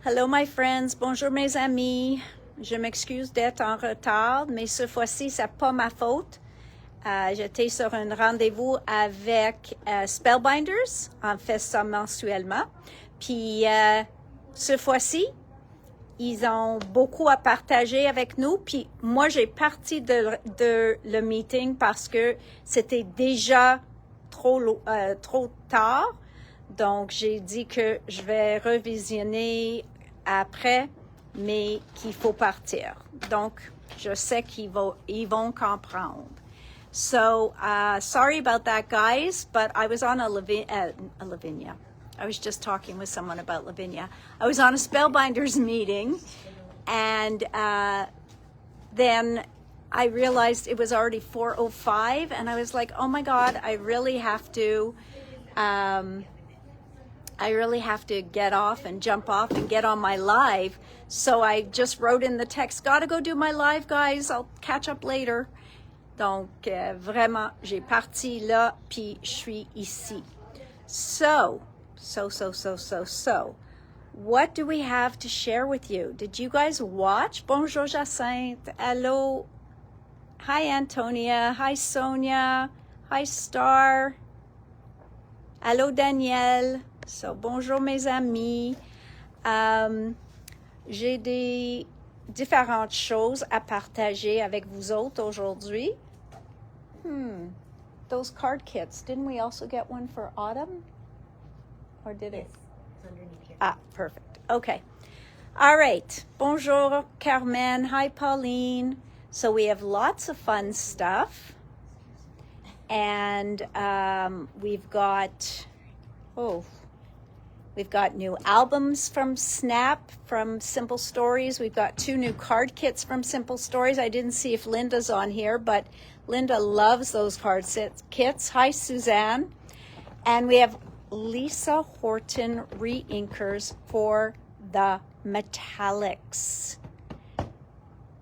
Hello my friends, bonjour mes amis. Je m'excuse d'être en retard, mais cette fois-ci, c'est pas ma faute. J'étais sur un rendez-vous avec Spellbinders, on fait ça mensuellement. Puis cette fois-ci, ils ont beaucoup à partager avec nous. Puis moi, j'ai parti de le meeting parce que c'était déjà trop tard. Donc, j'ai dit que je vais revisionner après, mais qu'il faut partir. Donc, je sais qu'ils vont comprendre. So, sorry about that, guys, but I was on a Lavinia. I was just talking with someone about Lavinia. I was on a Spellbinders meeting, and then I realized it was already 4:05, and I was like, oh my God, I really have to get off and jump off and get on my live. So I just wrote in the text, gotta go do my live, guys. I'll catch up later. Donc, vraiment, j'ai parti là, puis je suis ici. So, what do we have to share with you? Did you guys watch? Bonjour, Jacinthe. Hello. Hi, Antonia. Hi, Sonia. Hi, Star. Hello, Danielle. So, bonjour, mes amis. J'ai des différentes choses à partager avec vous autres aujourd'hui. Those card kits, didn't we also get one for autumn? Or did it? It's underneath here. Ah, perfect. Okay. All right. Bonjour, Carmen. Hi, Pauline. So we have lots of fun stuff. And we've got new albums from Snap, from Simple Stories. We've got 2 new card kits from Simple Stories. I didn't see if Linda's on here, but Linda loves those card kits. Hi, Suzanne. And we have Lisa Horton re-inkers for the metallics.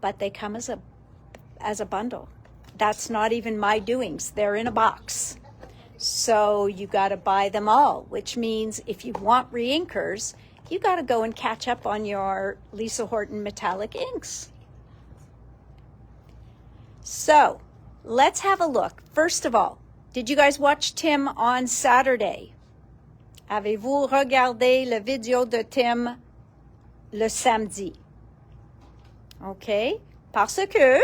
But they come as a bundle. That's not even my doings. They're in a box. So you got to buy them all, which means if you want re-inkers, you got to go and catch up on your Lisa Horton metallic inks. So let's have a look. First of all, did you guys watch Tim on Saturday? Avez-vous regardé la vidéo de Tim le samedi? OK? Parce que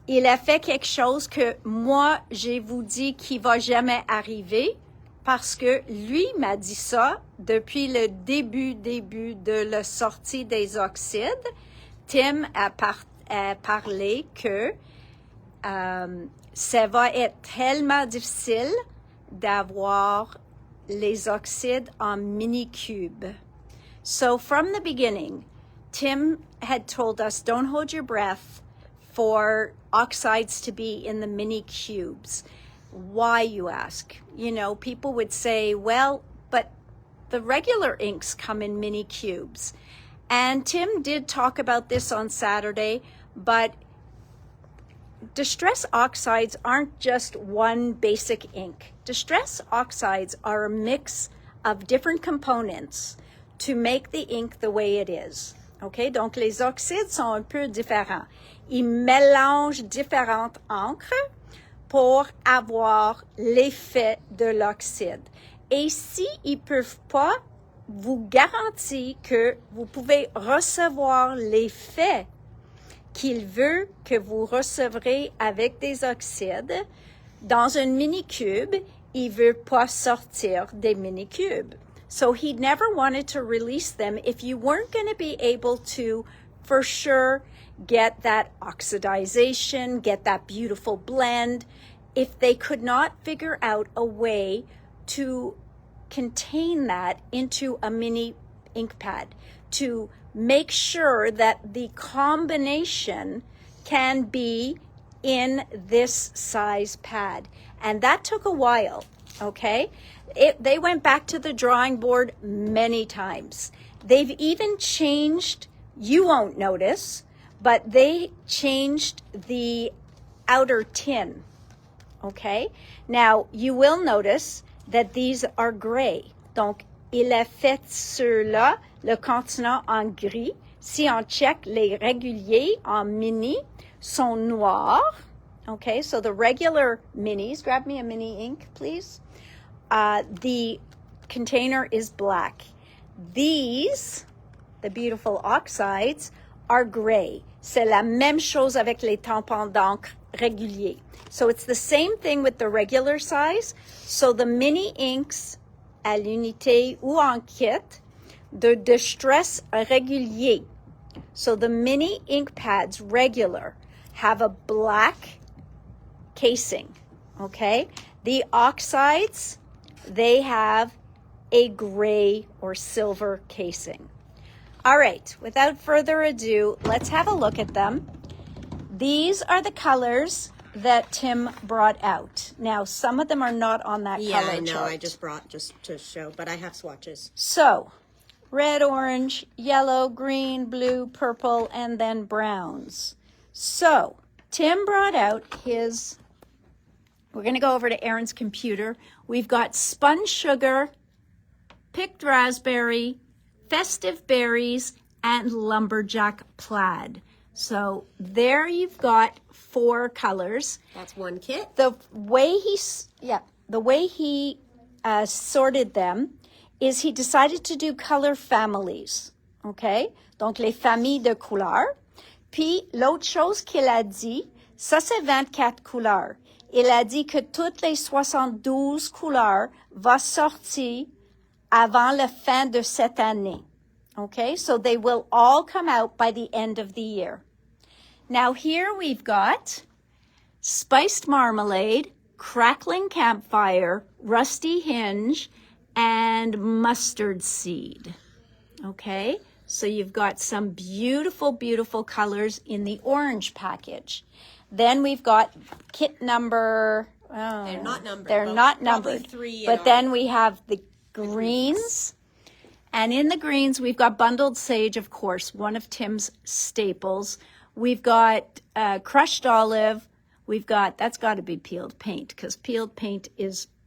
il a fait quelque chose que moi, je vous dis qu'il va jamais arriver parce que lui m'a dit ça depuis le début de la sortie des oxydes. Tim a parlé que ça va être tellement difficile d'avoir les oxydes en mini-cubes. So from the beginning, Tim had told us, don't hold your breath for oxides to be in the mini cubes. Why, you ask? You know, people would say, well, but the regular inks come in mini cubes. And Tim did talk about this on Saturday, but distress oxides aren't just one basic ink. Distress oxides are a mix of different components to make the ink the way it is. OK? Donc, les oxydes sont un peu différents. Ils mélangent différentes encres pour avoir l'effet de l'oxyde. Et si ils ne peuvent pas vous garantir que vous pouvez recevoir l'effet qu'il veut que vous recevrez avec des oxydes, dans un mini-cube, il ne veut pas sortir des mini-cubes. So he never wanted to release them if you weren't going to be able to, for sure, get that oxidization, get that beautiful blend, if they could not figure out a way to contain that into a mini ink pad, to make sure that the combination can be in this size pad. And that took a while, okay? They went back to the drawing board many times. They've even changed, you won't notice, but they changed the outer tin, okay? Now, you will notice that these are gray. Donc, il est fait sur là, le continent en gris. Si on check, les réguliers en mini sont noirs. Okay, so the regular minis, grab me a mini ink, please. The container is black. These, the beautiful oxides, are gray. C'est la même chose avec les tampons d'encre réguliers. So it's the same thing with the regular size. So the mini inks à l'unité ou en kit de distress régulier. So the mini ink pads regular have a black casing, okay? The oxides, they have a gray or silver casing. All right, without further ado, let's have a look at them. These are the colors that Tim brought out. Now, some of them are not on that color chart. Yeah, I know. I just brought just to show, but I have swatches. So, red, orange, yellow, green, blue, purple, and then browns. So, Tim brought out his, we're going to go over to Aaron's computer. We've got spun sugar, picked raspberry, festive berries, and lumberjack plaid. So there you've got 4 colors. That's one kit. The way he sorted them is he decided to do color families. Okay? Donc les familles de couleurs. Puis l'autre chose qu'il a dit, ça c'est 24 couleurs. Il a dit que toutes les 72 couleurs vont sortir avant la fin de cette année. Okay, so they will all come out by the end of the year. Now here we've got spiced marmalade, crackling campfire, rusty hinge, and mustard seed. Okay, so you've got some beautiful, beautiful colors in the orange package. Then we've got kit number... they're not numbered. They're not numbered. 3 but then we have the greens. And in the greens, we've got bundled sage, of course, one of Tim's staples. We've got crushed olive. We've got, that's got to be peeled paint, because peeled paint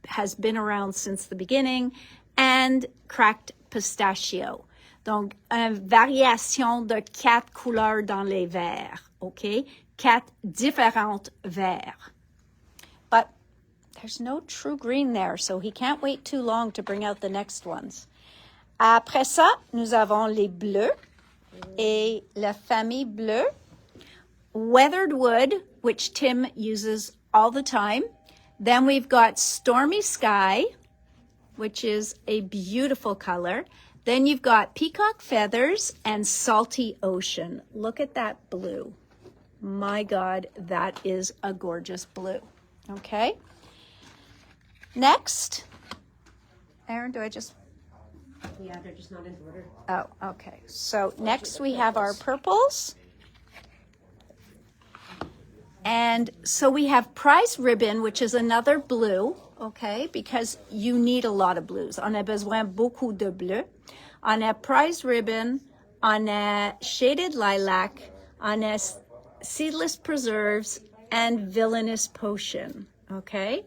has been around since the beginning. And cracked pistachio. Donc, une variation de 4 couleurs dans les verts, OK? 4 différentes verts. But there's no true green there, so he can't wait too long to bring out the next ones. Après ça, nous avons les bleus et la famille bleue. Weathered wood, which Tim uses all the time. Then we've got stormy sky, which is a beautiful color. Then you've got peacock feathers and salty ocean. Look at that blue. My God, that is a gorgeous blue. Okay. Next. Aaron, do I just... Yeah, they're just not in order. Oh, okay. So next we have our purples. And so we have prize ribbon, which is another blue, okay, because you need a lot of blues. On a besoin beaucoup de bleu. On a prize ribbon, on a shaded lilac, on a seedless preserves, and villainous potion, okay?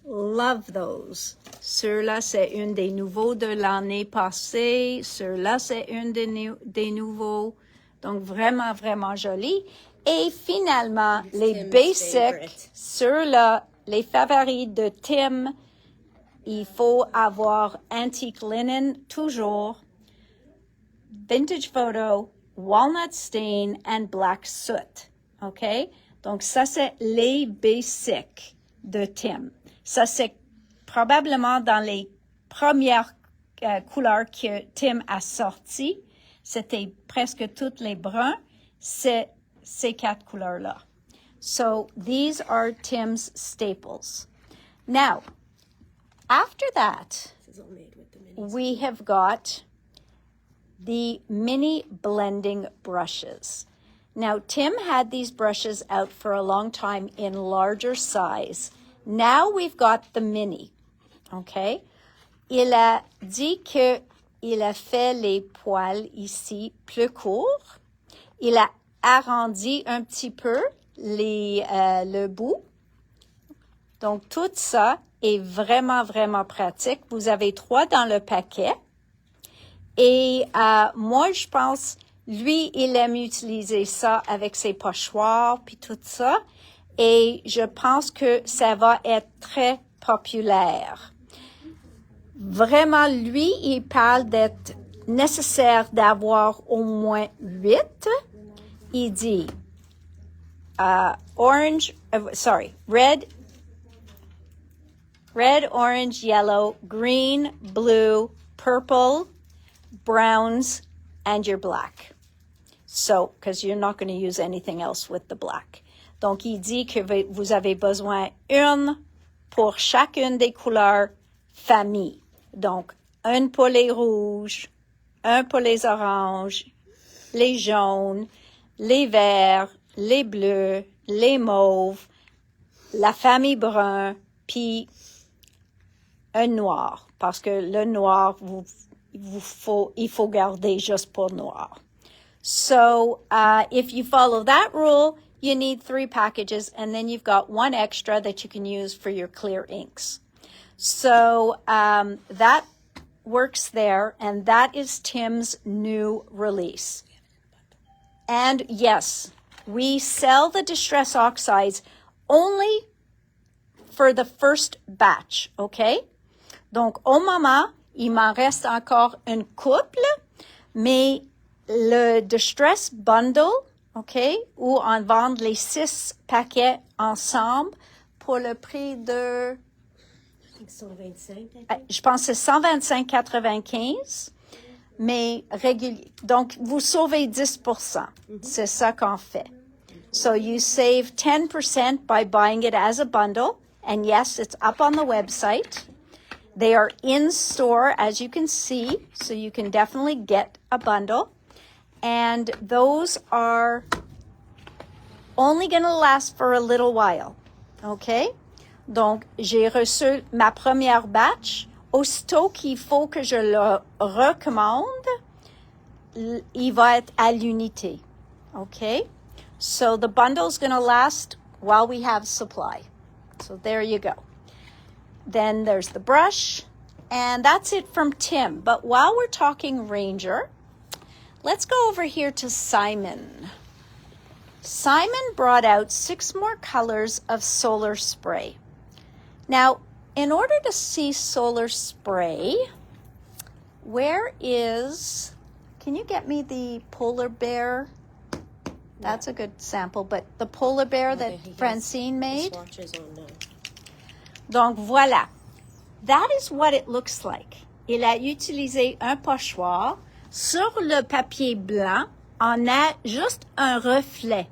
Love those. Ceux-là, c'est une des nouveaux de l'année passée. Ceux-là, c'est une des nouveaux. Donc, vraiment, vraiment joli. Et finalement, les basics. Ceux-là, les favoris de Tim. Il faut avoir antique linen, toujours. Vintage photo, walnut stain, and black soot. OK? Donc, ça, c'est les basics de Tim. Ça, c'est probablement dans les premières couleurs que Tim a sorties. C'était presque toutes les bruns. C'est ces 4 couleurs-là. So, these are Tim's staples. Now, after that, This is all made with the minis. we have got the mini blending brushes. Now, Tim had these brushes out for a long time in larger size. Now we've got the mini, okay? Il a dit que il a fait les poils ici plus courts. Il a arrondi un petit peu le bout. Donc, tout ça est vraiment, vraiment pratique. Vous avez 3 dans le paquet, Et moi, je pense, lui, il aime utiliser ça avec ses pochoirs puis tout ça. Et je pense que ça va être très populaire. Vraiment, lui, il parle d'être nécessaire d'avoir au moins 8. Il dit red, orange, yellow, green, blue, purple, browns, and your black. So, because you're not going to use anything else with the black. Donc, il dit que vous avez besoin une pour chacune des couleurs famille. Donc, une pour les rouges, un pour les oranges, les jaunes, les verts, les bleus, les mauves, la famille brun, puis un noir. Parce que le noir, il faut garder juste pour noir. So, if you follow that rule, you need 3 packages, and then you've got 1 extra that you can use for your clear inks. So, that works there, and that is Tim's new release. And yes, we sell the Distress Oxides only for the first batch, okay? Donc, au moment, il m'en reste encore une couple, mais le Distress Bundle, OK, où on vend les 6 paquets ensemble pour le prix de... Je pense que c'est 125,95, mais régulier. Donc, vous sauvez 10%. C'est ça qu'on fait. So you save 10% by buying it as a bundle. And yes, it's up on the website. They are in store, as you can see, so you can definitely get a bundle. And those are only going to last for a little while. OK? Donc, j'ai reçu ma première batch. Aussitôt qu'il faut que je le recommande, il va être à l'unité. OK? So the bundle is going to last while we have supply. So there you go. Then there's the brush. And that's it from Tim. But while we're talking Ranger, let's go over here to Simon. Simon brought out 6 more colors of solar spray. Now, in order to see solar spray, where is, can you get me the polar bear? That's a good sample, but the polar bear that Francine made. Swatches on now. Donc voilà, that is what it looks like. Il a utilisé un pochoir. Sur le papier blanc, on a juste un reflet.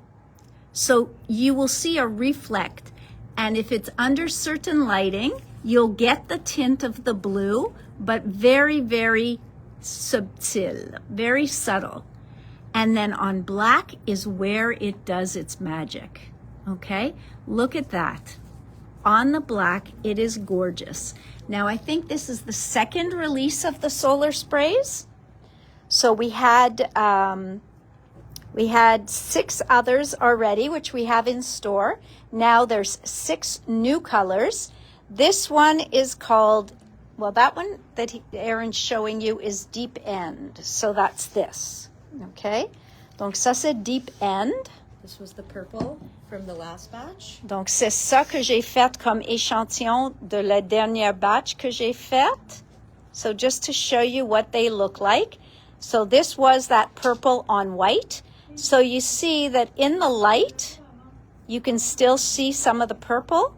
So you will see a reflect. And if it's under certain lighting, you'll get the tint of the blue, but very, very subtle, very subtle. And then on black is where it does its magic. Okay? Look at that. On the black, it is gorgeous. Now, I think this is the second release of the solar sprays. So we had 6 others already, which we have in store. Now there's 6 new colors. This one is called, well, that one that Aaron's showing you is Deep End. So that's this. Okay? Donc ça, c'est Deep End. This was the purple from the last batch. Donc c'est ça que j'ai fait comme échantillon de la dernière batch que j'ai faite. So just to show you what they look like. So this was that purple on white. So you see that in the light, you can still see some of the purple,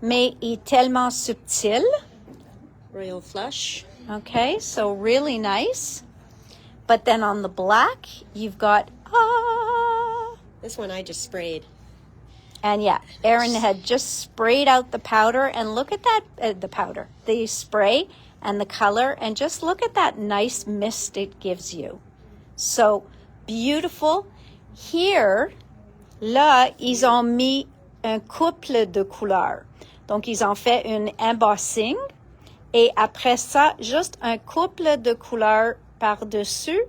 mais il est tellement subtil. Royal Flush. Okay, so really nice. But then on the black, you've got, This one I just sprayed. And yeah, Aaron had just sprayed out the powder, and look at that, the spray and the color, and just look at that nice mist it gives you. So beautiful. Here, là, ils ont mis un couple de couleurs. Donc, ils ont fait une embossing, et après ça, juste un couple de couleurs par-dessus,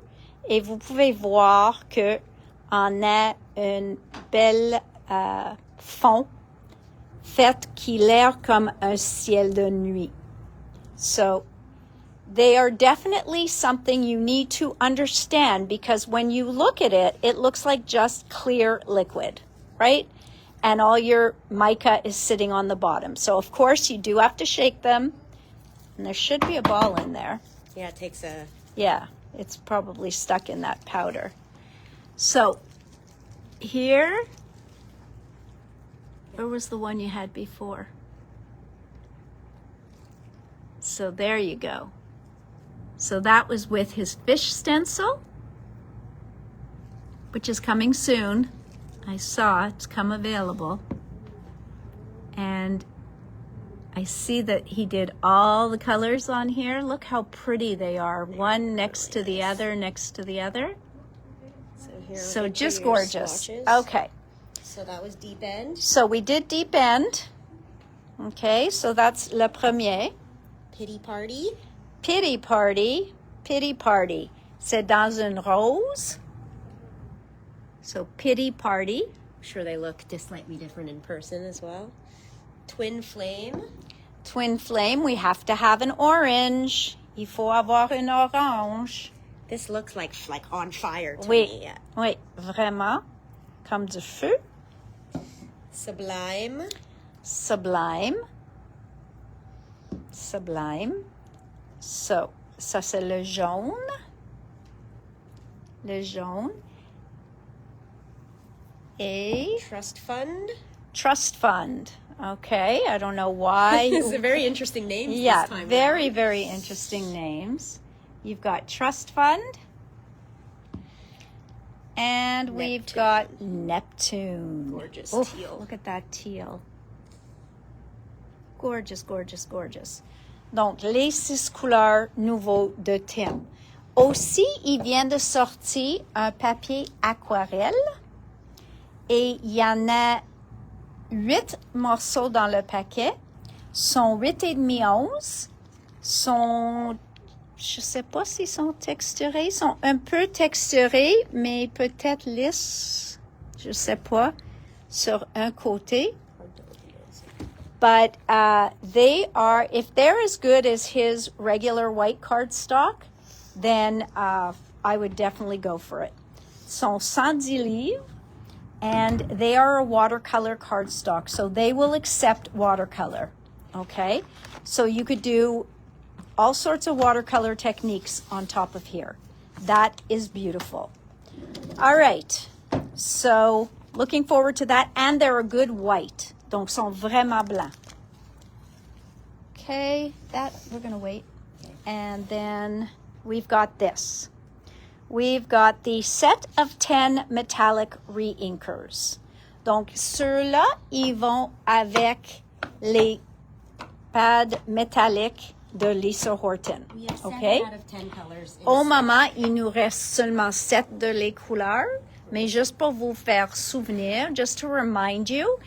et vous pouvez voir que on a une belle fond fait qui l'air comme un ciel de nuit. So, they are definitely something you need to understand, because when you look at it, it looks like just clear liquid, right? And all your mica is sitting on the bottom. So of course you do have to shake them, and there should be a ball in there. Yeah, it takes a... Yeah, it's probably stuck in that powder. So here, where was the one you had before? So there you go. So that was with his fish stencil, which is coming soon. I saw it's come available. And I see that he did all the colors on here. Look how pretty they are. One next to the other, next to the other. So just gorgeous. Swatches. Okay. So that was deep end. So we did deep end. Okay, so that's le premier. Pity party. Pity party. Pity party. C'est dans une rose. So pity party. I'm sure they look just slightly different in person as well. Twin flame. Twin flame, we have to have an orange. Il faut avoir un orange. This looks like on fire to Oui, me. oui, vraiment. Comme du feu. Sublime. Sublime. Sublime. So, ça c'est le jaune. Le jaune. Et Trust fund. trust fund. Okay, I don't know why. It's a very interesting name. Yeah, this time very, around. very interesting names. You've got trust fund. And we've got Neptune. Gorgeous Oof, teal. Look at that teal. Gorgeous, gorgeous, gorgeous. Donc, les 6 couleurs nouveaux de thème. Aussi, il vient de sortir un papier aquarelle. Et il y en a 8 morceaux dans le paquet. Sont 8,5 onces. Sont, je sais pas s'ils sont texturés. Sont un peu texturés, mais peut-être lisses. Je sais pas. Sur un côté. But they are, if they're as good as his regular white cardstock, then I would definitely go for it. Sont 110 livres, and they are a watercolor cardstock, so they will accept watercolor, okay? So you could do all sorts of watercolor techniques on top of here. That is beautiful. All right, so looking forward to that, and they're a good white. Donc, sont vraiment blancs. Okay, that, we're going to wait. And then we've got this. We've got the set of 10 metallic re-inkers. Donc, ceux-là, ils vont avec les pads métalliques de Lisa Horton. We have 7 Okay? out of 10 colors. in Au a set. moment, il nous reste seulement 7 de les couleurs. Mais juste pour vous faire souvenir, just to remind you,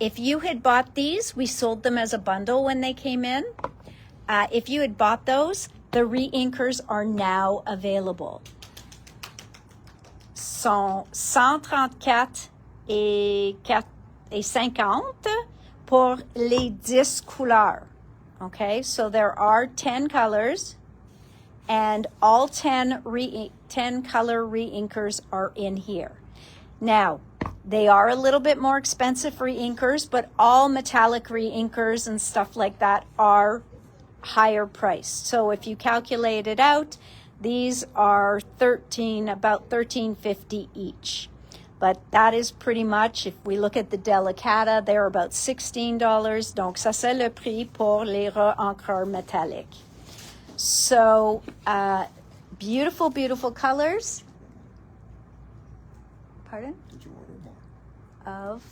if you had bought these, we sold them as a bundle when they came in. If you had bought those, the re-inkers are now available. Sont 134 et 50 pour les 10 couleurs. Okay, so there are 10 colors, and all 10 color re-inkers are in here. Now, they are a little bit more expensive re-inkers, but all metallic re-inkers and stuff like that are higher priced. So if you calculate it out, these are about $13.50 each. But that is pretty much, if we look at the Delicata, they're about $16. Donc, ça c'est le prix pour les re-encreurs métalliques. So, beautiful, beautiful colors. Pardon? Did you order more? Of,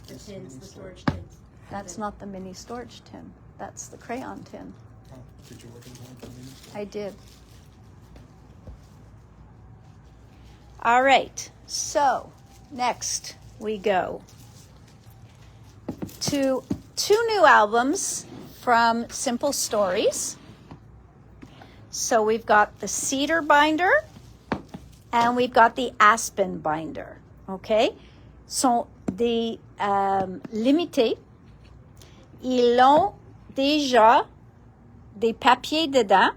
The tins, the storage tins. that's not the mini storage tin. That's the crayon tin. Oh, did you order more than me? I did. All right, so next we go to 2 new albums from Simple Stories. So we've got the Cedar binder and we've got the Aspen binder, okay? Sont des limités. Ils ont déjà des papiers dedans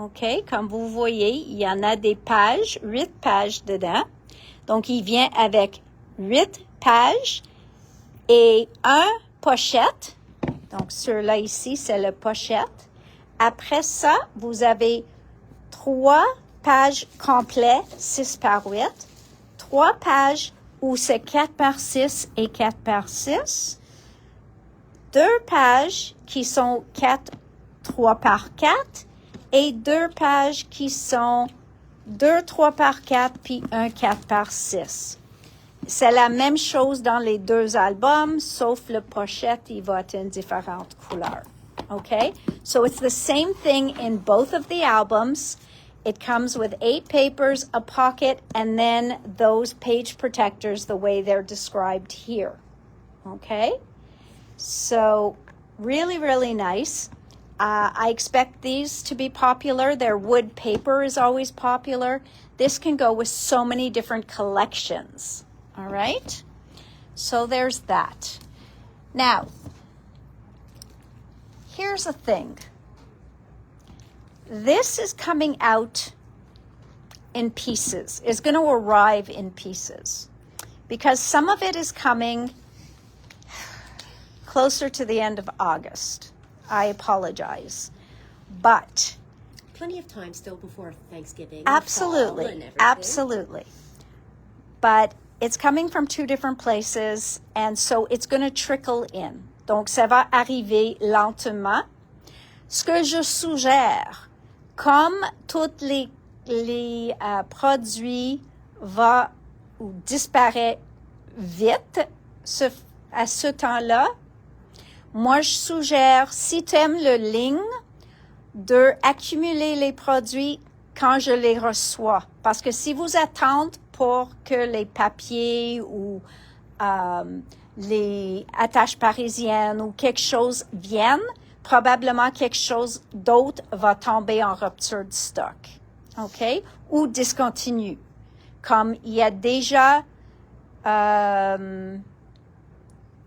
OK? Comme vous voyez, il y en a des pages, 8 pages dedans. Donc, il vient avec 8 pages et un pochette. Donc, celui-là ici, c'est le pochette. Après ça, vous avez 3 pages complètes, 6 par 8. 3 pages où c'est 4 par 6 et 4 par 6. 2 pages qui sont 3 par 4 et 2 pages qui sont 3 par 4 puis 4 par 6. C'est la même chose dans les 2 albums, sauf le pochette, il va être une différente couleur. Okay? So it's the same thing in both of the albums. It comes with 8 papers, a pocket, and then those page protectors the way they're described here. Okay? So really, really nice. I expect these to be popular. Their wood paper is always popular. This can go with so many different collections. All right? So there's that. Now, here's the thing. This is coming out in pieces. It's going to arrive in pieces because some of it is coming closer to the end of August. I apologize. But Plenty of time still before Thanksgiving. absolutely, fall and everything. absolutely. But it's coming from 2 different places, and so it's going to trickle in. Donc, ça va arriver lentement. Ce que je suggère, comme tous les produits vont ou disparaissent vite à ce temps-là, moi, je suggère, si tu aimes le ligne, de accumuler les produits quand je les reçois. Parce que si vous attendez pour que les papiers ou les attaches parisiennes ou quelque chose viennent, probablement quelque chose d'autre va tomber en rupture de stock. OK? Ou discontinu. Comme il y a déjà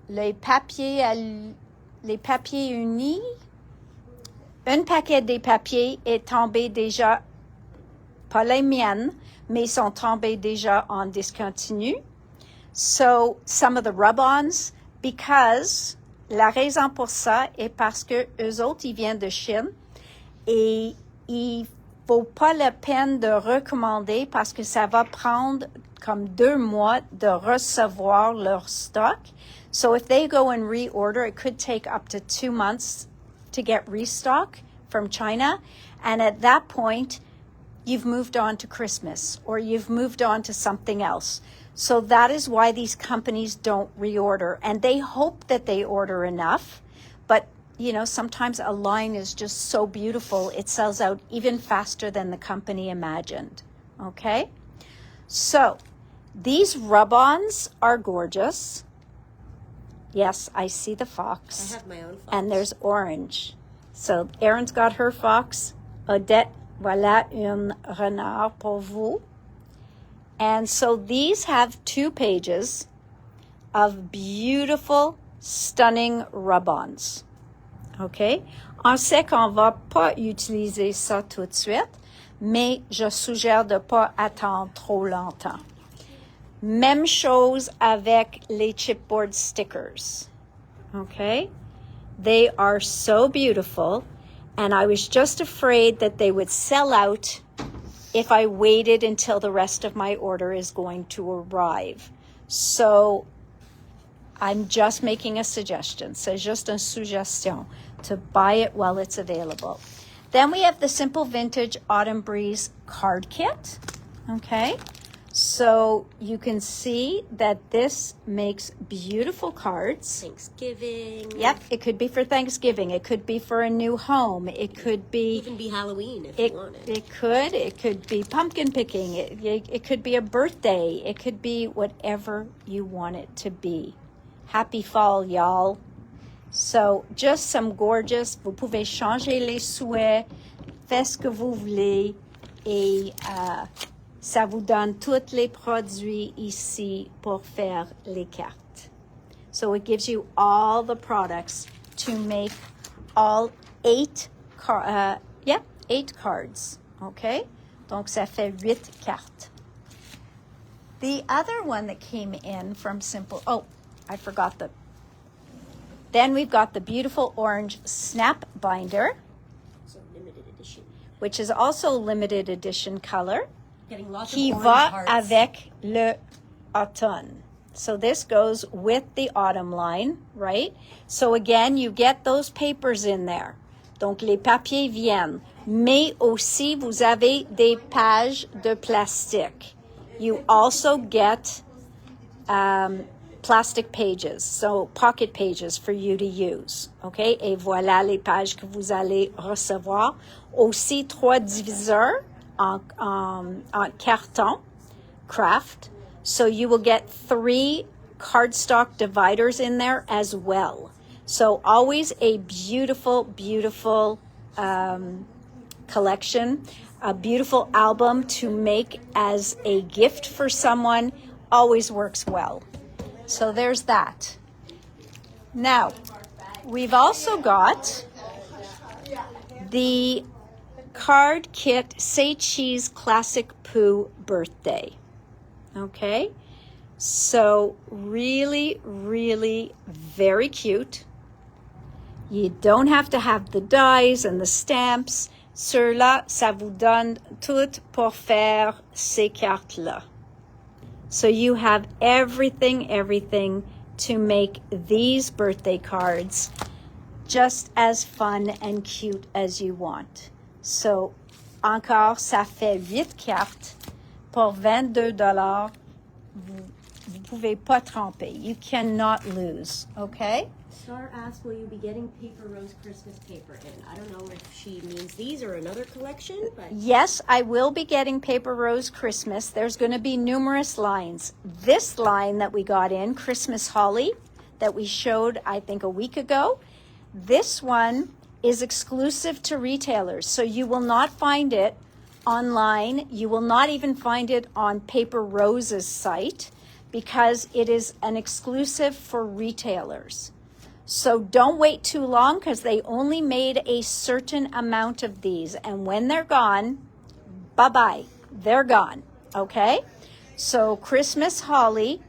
les papiers unis, un paquet des papiers est tombé déjà, pas les miennes, mais ils sont tombés déjà en discontinu. So, some of the rub-ons, because la raison pour ça est parce que eux autres, ils viennent de Chine et il vaut pas la peine de recommander parce que ça va prendre comme 2 mois de recevoir leur stock. So if they go and reorder, it could take up to 2 months to get restock from China. And at that point, you've moved on to Christmas or you've moved on to something else. So that is why these companies don't reorder. And they hope that they order enough. But, you know, sometimes a line is just so beautiful, it sells out even faster than the company imagined. Okay? So, these rub-ons are gorgeous. Yes, I see the fox. I have my own fox. And there's orange. So, Erin's got her fox. Odette, voilà un renard pour vous. And so these have 2 pages of beautiful, stunning rub-ons. OK? On sait qu'on va pas utiliser ça tout de suite, mais je suggère de pas attendre trop longtemps. Même chose avec les chipboard stickers. OK? They are so beautiful, and I was just afraid that they would sell out if I waited until the rest of my order is going to arrive. So I'm just making a suggestion. C'est juste une suggestion to buy it while it's available. Then we have the Simple Vintage Autumn Breeze card kit. Okay. So you can see that this makes beautiful cards. Thanksgiving. Yep, it could be for Thanksgiving. It could be for a new home. It could be... Even be Halloween if you want it. It could be pumpkin picking. It could be a birthday. It could be whatever you want it to be. Happy fall, y'all. So, just some gorgeous... Vous pouvez changer les souhaits, faites ce que vous voulez, et... ça vous donne tous les produits ici pour faire les cartes. So it gives you all the products to make all 8 8 cards. Okay? Donc, ça fait 8 cartes. The other one that came in from Simple... Oh, I forgot the... Then we've got the beautiful orange snap binder, So limited edition. which is also limited edition color, Getting lots qui of orange va hearts. avec le automne. So this goes with the autumn line, right? So again, you get those papers in there. Donc les papiers viennent. Mais aussi, vous avez des pages de plastique. You also get plastic pages, so pocket pages for you to use. Okay? Et voilà les pages que vous allez recevoir. Aussi 3 diviseurs en carton, craft. So you will get 3 cardstock dividers in there as well. So always a beautiful, beautiful collection, a beautiful album to make as a gift for someone. Always works well. So there's that. Now, we've also got the card kit Say Cheese Classic Poo Birthday. Okay? So really, really very cute. You don't have to have the dies and the stamps. Ceux-là, ça vous donne tout pour faire ces cartes-là. So you have everything to make these birthday cards just as fun and cute as you want. So, encore, ça fait 8 cartes pour $22. Vous pouvez pas tromper. You cannot lose, okay? Star asked, will you be getting Paper Rose Christmas paper in? I don't know if she means these or another collection, but... Yes, I will be getting Paper Rose Christmas. There's going to be numerous lines. This line that we got in, Christmas Holly, that we showed, I think, a week ago, this one is exclusive to retailers. So you will not find it online. You will not even find it on Paper Rose's site because it is an exclusive for retailers. So don't wait too long because they only made a certain amount of these. And when they're gone, bye-bye. They're gone, okay? So Christmas Holly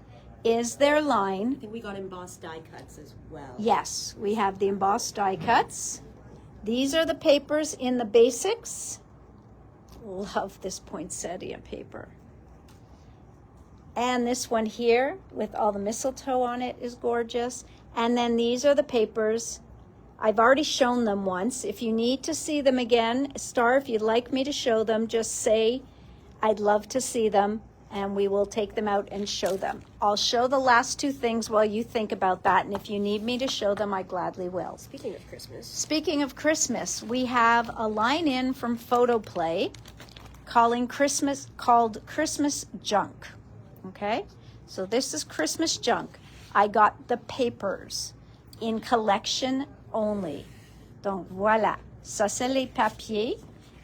is their line. I think we got embossed die cuts as well. Yes, we have the embossed die cuts. These are the papers in the basics. Love this poinsettia paper. And this one here with all the mistletoe on it is gorgeous. And then these are the papers. I've already shown them once. If you need to see them again, Star, if you'd like me to show them, just say, I'd love to see them, and we will take them out and show them. I'll show the last 2 things while you think about that, and if you need me to show them, I gladly will. Speaking of Christmas, We have a line in from Photoplay called Christmas Junk. Okay? So this is Christmas Junk. I got the papers in collection only. Donc voilà, ça c'est les papiers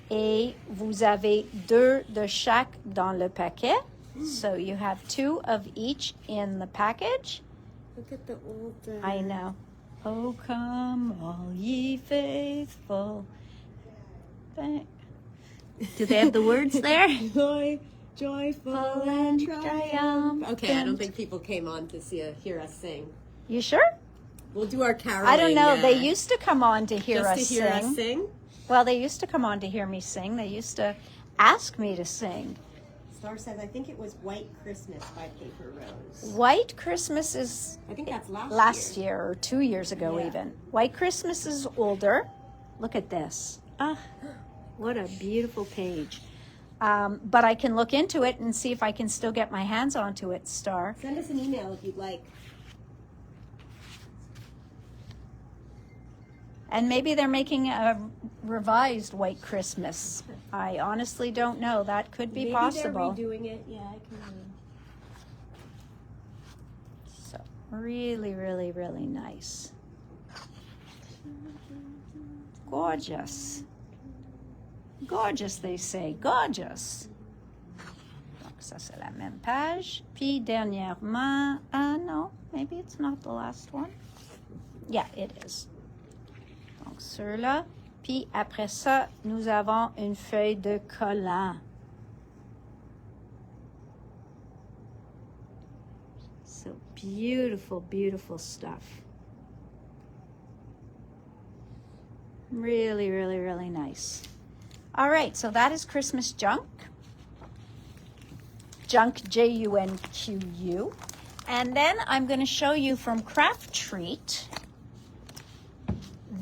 et vous avez 2 de chaque dans le paquet. So you have 2 of each in the package. look at the old... I know. Oh, come all ye faithful. Do they have the words there? Joyful and triumphant. Okay, I don't think people came on to hear us sing. You sure? We'll do our caroling. I don't know. They used to come on to hear us to hear sing. us sing. Well, they used to come on to hear me sing. They used to ask me to sing. Star says, I think it was White Christmas by Paper Rose. White Christmas is I think that's last year or 2 years ago Yeah. even. White Christmas is older. Look at this. Ah, what a beautiful page. But I can look into it and see if I can still get my hands onto it, Star. Send us an email if you'd like. And maybe they're making a revised White Christmas. I honestly don't know. That could be possible. Maybe they're redoing it. Yeah, I can. So really, really, really nice. Gorgeous. Gorgeous, they say. Gorgeous. Donc ça, c'est la même page. Puis dernièrement, no, maybe it's not the last one. Yeah, it is. Donc ceux-là, Puis après ça, nous avons une feuille de collant. So beautiful, beautiful stuff. Really, really, really nice. All right, so that is Christmas junk. Junk, J-U-N-Q-U. And then I'm going to show you from Craft Treat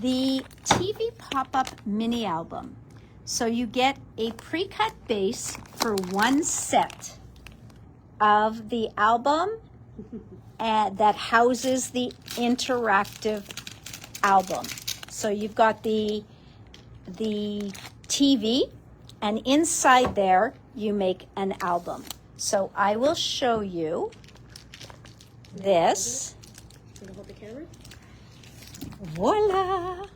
the TV pop-up mini album. So you get a pre-cut base for one set of the album that houses the interactive album. So you've got the TV, and inside there you make an album. So I will show you this. Can you hold the camera? Voila!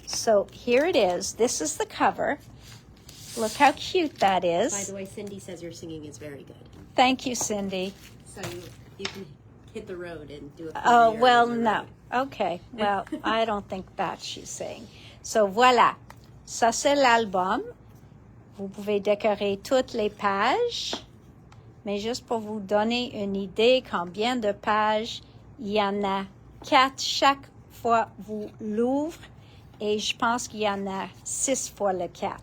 So here it is. This is the cover. Look how cute that is. By the way, Cindy says your singing is very good. Thank you, Cindy. So you can hit the road and do it. Oh, well, no. Okay. Well, I don't think that she's saying. So voilà. Ça, c'est l'album. Vous pouvez décorer toutes les pages. Mais juste pour vous donner une idée combien de pages, il y en a 4 chaque fois vous l'ouvrez. Et je pense qu'il y en a 6 fois le 4.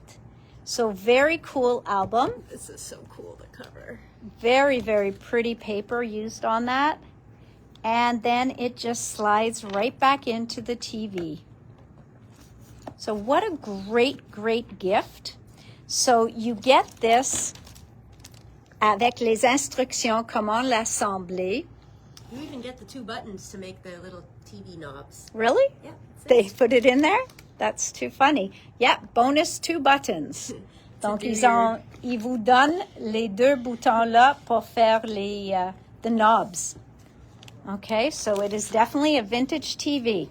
So very cool album. This is so cool, the cover. Very, very pretty paper used on that. And then it just slides right back into the TV. So what a great, great gift. So you get this avec les instructions comment l'assembler. You even get the 2 buttons to make the little TV knobs. Really? Yeah. They put it in there? That's too funny. Yeah, bonus 2 buttons. Donc ils vous donnent les 2 boutons là pour faire the knobs. Okay, so it is definitely a vintage TV.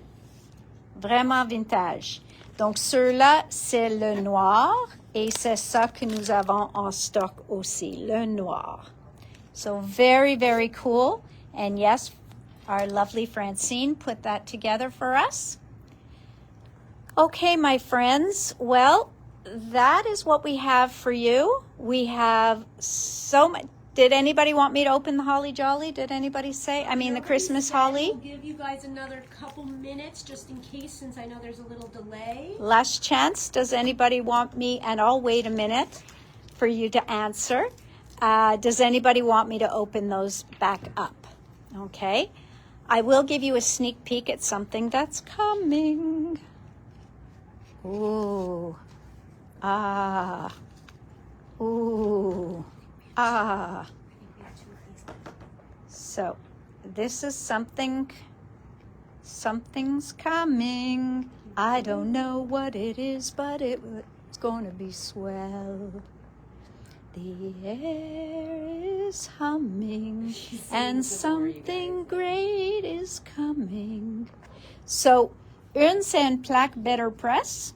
Vraiment vintage. Donc ceux-là, c'est le noir et c'est ça que nous avons en stock aussi, le noir. So very, very cool. And yes, our lovely Francine put that together for us. Okay, my friends. Well, that is what we have for you. We have so much. Did anybody want me to open the holly jolly? Did anybody say? I mean, the Christmas holly? We'll give you guys another couple minutes just in case, since I know there's a little delay. Last chance. Does anybody want me? And I'll wait a minute for you to answer. Does anybody want me to open those back up? Okay. I will give you a sneak peek at something that's coming. Ooh. Ah. Ooh. Ah. So, this is something's coming. I don't know what it is, but it's going to be swell. The air is humming and something great is coming. So, une, c'est une plaque Better Press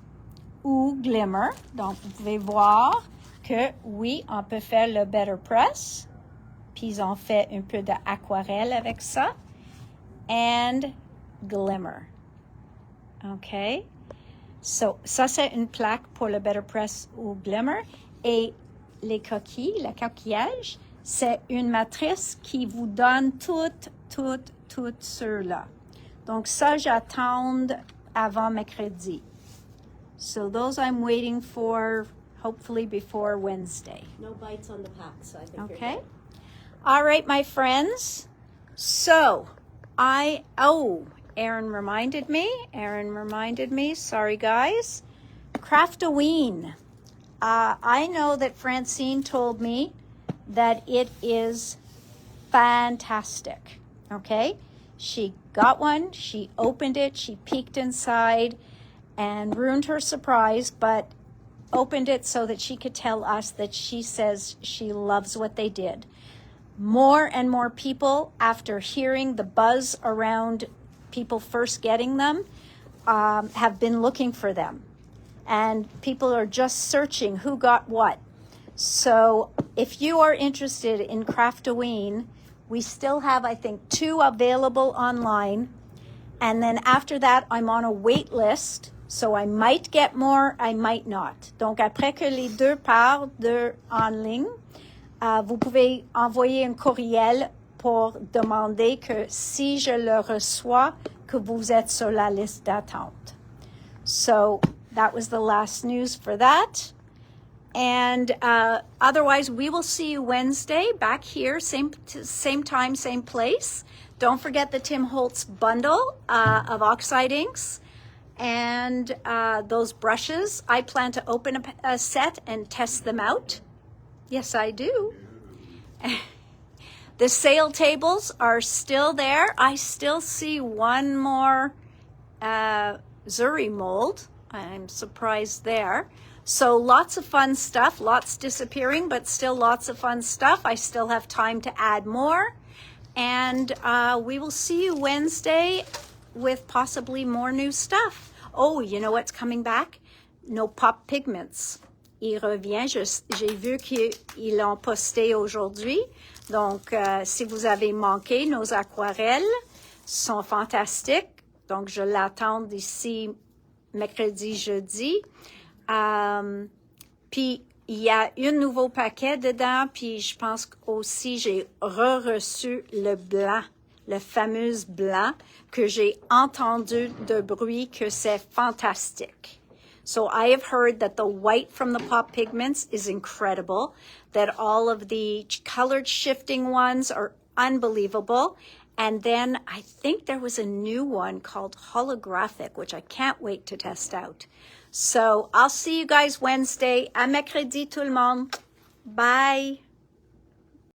ou Glimmer. Donc, vous pouvez voir que oui, on peut faire le Better Press. Puis, on fait un peu d'aquarelle avec ça. And Glimmer. OK? So, ça, c'est une plaque pour le Better Press ou Glimmer. Et les coquilles, le coquillage, c'est une matrice qui vous donne toutes ceux-là. Donc, ça, j'attends avant mercredi. So, those I'm waiting for, hopefully before Wednesday. No bites on the pack, so I think Okay? you're good. All right, my friends. So, Erin reminded me. Sorry, guys. Craftoween. I know that Francine told me that it is fantastic. Okay? She got one, she opened it, she peeked inside and ruined her surprise, but opened it so that she could tell us that she says she loves what they did. More and more people, after hearing the buzz around people first getting them, have been looking for them. And people are just searching who got what. So if you are interested in Craftoween, we still have, I think, 2 available online. And then after that, I'm on a wait list So I might get more, I might not. Donc, après que les deux partent en ligne, vous pouvez envoyer un courriel pour demander que si je le reçois, que vous êtes sur la liste d'attente. So that was the last news for that. And otherwise, we will see you Wednesday back here, same time, same place. Don't forget the Tim Holtz bundle of oxide inks and those brushes. I plan to open a set and test them out. Yes, I do. The sale tables are still there. I still see one more Zuri mold. I'm surprised there. So lots of fun stuff, lots disappearing, but still lots of fun stuff. I still have time to add more. And we will see you Wednesday with possibly more new stuff. Oh, you know what's coming back? No pop pigments. Il revient. J'ai vu qu'ils l'ont posté aujourd'hui. Donc, si vous avez manqué, nos aquarelles sont fantastiques. Donc, je l'attends d'ici mercredi, jeudi. Puis, il y a un nouveau paquet dedans. Puis, je pense aussi j'ai reçu le blanc, le fameux blanc que j'ai entendu de bruit que c'est fantastique. So I have heard that the white from the pop pigments is incredible, that all of the colored shifting ones are unbelievable. And then I think there was a new one called holographic, which I can't wait to test out. So I'll see you guys Wednesday. À mercredi tout le monde. Bye.